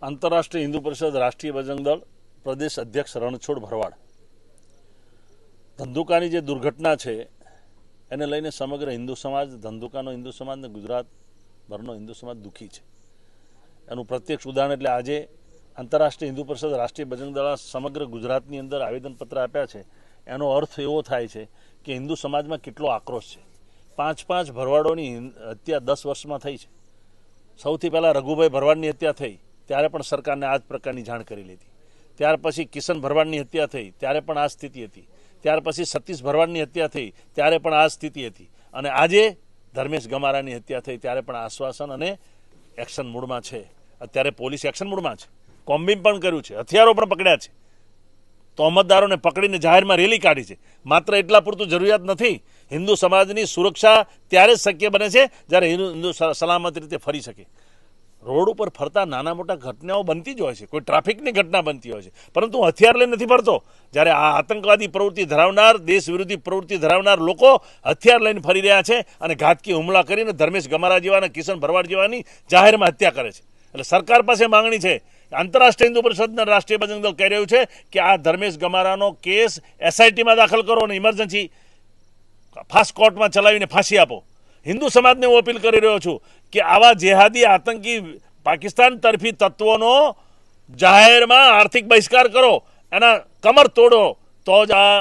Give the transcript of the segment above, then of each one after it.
આંતરરાષ્ટ્રીય હિન્દુ પરિષદ રાષ્ટ્રીય બજરંગ દળ પ્રદેશ અધ્યક્ષ રણછોડ ભરવાડ ધંધુકાની જે દુર્ઘટના છે એને લઈને સમગ્ર હિન્દુ સમાજ, ધંધુકાનો હિન્દુ સમાજ અને ગુજરાતભરનો હિન્દુ સમાજ દુઃખી છે. એનું પ્રત્યક્ષ ઉદાહરણ એટલે આજે આંતરરાષ્ટ્રીય હિન્દુ પરિષદ રાષ્ટ્રીય બજરંગ દળ સમગ્ર ગુજરાતની અંદર આવેદનપત્ર આપ્યા છે. એનો અર્થ એવો થાય છે કે હિન્દુ સમાજમાં કેટલો આક્રોશ છે. 5 ભરવાડોની હત્યા 10 વર્ષમાં થઈ છે. સૌથી પહેલાં રઘુભાઈ ભરવાડની હત્યા થઈ ત્યારે પણ સરકારને આ જ પ્રકારની જાણ કરી લીધી. ત્યાર પછી કિશન ભરવાડની હત્યા થઈ ત્યારે પણ આ સ્થિતિ હતી. ત્યાર પછી સતીશ ભરવાડની હત્યા થઈ ત્યારે પણ આ સ્થિતિ હતી. અને આજે ધર્મેશ ગમારાની હત્યા થઈ ત્યારે પણ આશ્વાસન અને એક્શન મૂડમાં છે. અત્યારે પોલીસ એક્શન મૂડમાં છે. કોમ્બિંગ પણ કર્યું છે, હથિયારો પણ પકડ્યા છે, તહોમતદારોને પકડીને જાહેરમાં રેલી કાઢી છે. માત્ર એટલા પૂરતું જરૂરિયાત નથી. હિન્દુ સમાજની સુરક્ષા ત્યારે જ શક્ય બને છે જ્યારે હિન્દુ સલામત રીતે ફરી શકે. રોડ ઉપર ફરતા નાના મોટા ઘટનાઓ બનતી જ હોય છે, કોઈ ટ્રાફિકની ઘટના બનતી હોય છે, પરંતુ હું હથિયાર લઈને નથી ફરતો. જ્યારે આ આતંકવાદી પ્રવૃત્તિ ધરાવનાર, દેશ વિરોધી પ્રવૃત્તિ ધરાવનાર લોકો હથિયાર લઈને ફરી રહ્યા છે અને ઘાતકી હુમલા કરીને ધર્મેશ ગમારા જેવા, કિશન ભરવાડ જેવાની જાહેરમાં હત્યા કરે છે. એટલે સરકાર પાસે માંગણી છે. આંતરરાષ્ટ્રીય હિન્દુ પરિષદના રાષ્ટ્રીય બજરંગ દળ કહી રહ્યું છે કે આ ધર્મેશ ગમારાનો કેસ SITમાં દાખલ કરો અને ઇમરજન્સી ફાસ્ટ કોર્ટમાં ચલાવીને ફાંસી આપો. હિન્દુ સમાજને હું અપીલ કરી રહ્યો છું કે આવા જેહાદી આતંકી પાકિસ્તાન તરફી તત્વોનો જાહેરમાં આર્થિક બહિષ્કાર કરો, એના કમર તોડો, તો જ આ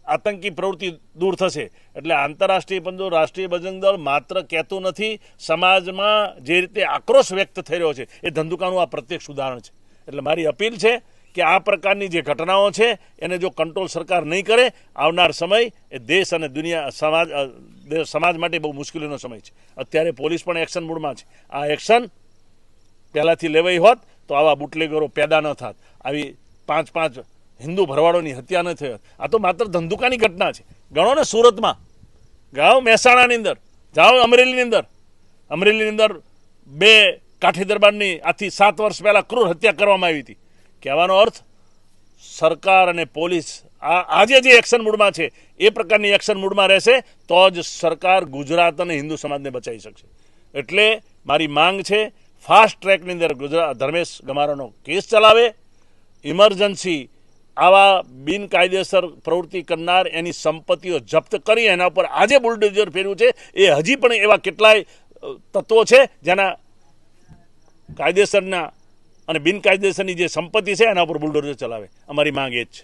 આતંકી પ્રવૃત્તિ દૂર થશે. એટલે આંતરરાષ્ટ્રીય રાષ્ટ્રીય બજરંગ દળ માત્ર કહેતું નથી, સમાજમાં જે રીતે આક્રોશ વ્યક્ત થઈ રહ્યો છે એ ધંધુકાનું આ પ્રત્યક્ષ ઉદાહરણ છે. એટલે મારી અપીલ છે કે આ પ્રકારની જે ઘટનાઓ છે એને જો કંટ્રોલ સરકાર નહીં કરે, આવનાર સમય એ દેશ અને દુનિયા સમાજ માટે બહુ મુશ્કેલીનો સમય છે. અત્યારે પોલીસ પણ એક્શન મૂડમાં છે. આ એક્શન પહેલાંથી લેવાઈ હોત તો આવા બુટલેગરો પેદા ન થાત, આવી 5 હિન્દુ ભરવાડોની હત્યા ન થઈ હોત. આ તો માત્ર ધંધુકાની ઘટના છે. ગણો ને સુરતમાં, જાઓ મહેસાણાની અંદર, જાઓ અમરેલીની અંદર 2 કાઠી દરબારની આથી 7 વર્ષ પહેલાં ક્રૂર હત્યા કરવામાં આવી હતી. કહેવાનો અર્થ સરકાર અને પોલીસ આજે જે એક્શન મૂડમાં છે એ પ્રકારની એક્શન મૂડમાં રહેશે તો જ સરકાર ગુજરાત અને હિન્દુ સમાજને બચાવી શકશે. એટલે મારી માંગ છે, ફાસ્ટ ટ્રેકની અંદર ધર્મેશ ગમારાનો કેસ ચલાવે, ઇમરજન્સી આવા બિનકાયદેસર પ્રવૃત્તિ કરનાર એની સંપત્તિઓ જપ્ત કરી એના ઉપર આજે બુલડોઝર ફેરવ્યું છે. એ હજી પણ એવા કેટલાય તત્વો છે જેના કાયદેસરના અને બિનકાયદેસરની જે સંપત્તિ છે એના ઉપર બુલડોઝર ચલાવે. અમારી માંગ એ જ છે.